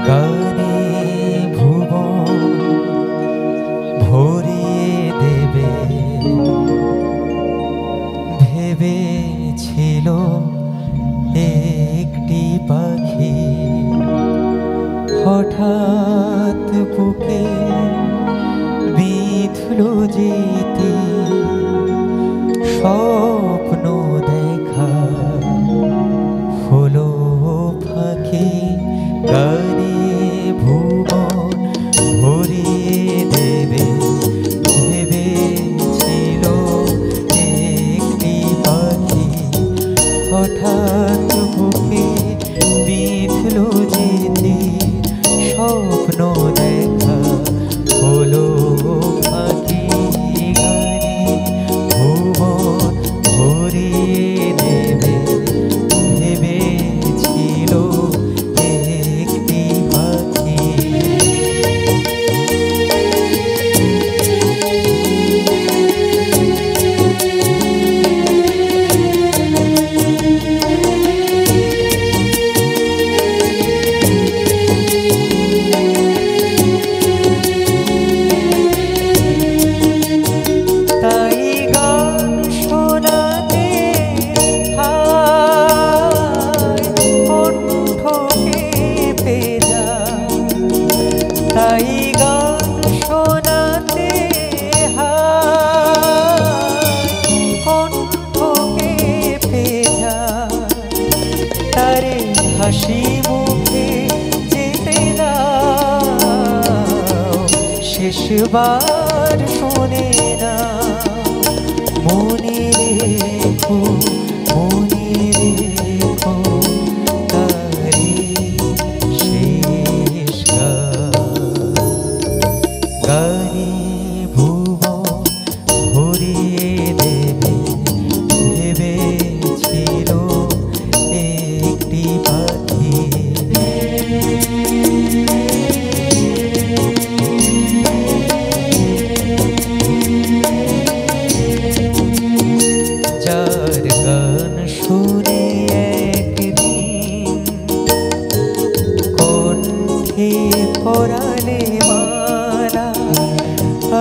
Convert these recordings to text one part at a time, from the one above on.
গানে ভুবন ভরিয়ে দেবে ভেবেছিল একটি পাখি, হঠাৎ বুকে বিঁধল যেতে স্বপ্ন দেখা হলো ফাঁকি। গানে ভুবন ভরিয়ে দেবে ভেবেছিল একটি পাখি, হঠাৎ বুকে বিঁধল যেতে স্বপ্ন দেখা হলো ফাঁকি। গানে ভুবন ভরিয়ে দেবে ভেবেছিল একটি পাখি। তাই গান শোনাতে কণ্ঠকে পেজা, তারে হাসি মুখে যেতে দাও, শেষবার শোনে না। মনে রেখো মনে রেখো তারে শেষ গানে ভুবন ভরিয়ে দেবে ভেবেছিল একটি পাখি। যার গান শুনে একদিন কণ্ঠে পরালে মালা,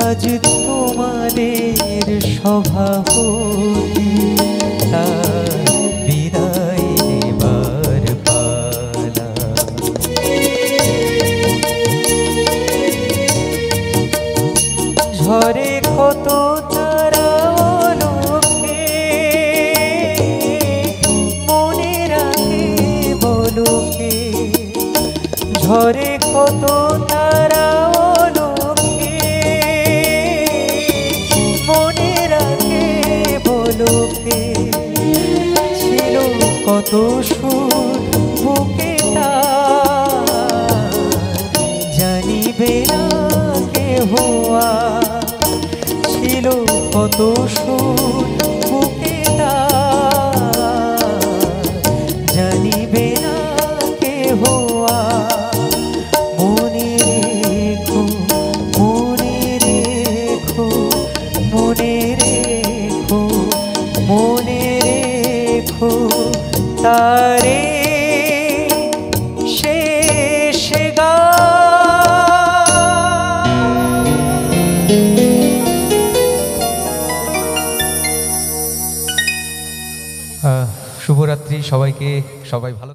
আজ তোমাদের সভাপতি তার বিদায় নেবার পালা। ঝরে কত তারা লোকে মনে রাখে বলোকে, ঝরে কত তারা লোকে, ছিল কত সুর বুকে তার, জানিবে না কেহ আর। ছিল কত সুর বুকে তার, জানিবে না কেহ আর। মনে রেখো মনে রেখো মনে রেখো মনে রেখো তারে শেষ শুভরাত্রি সবাইকে, সবাই ভালো।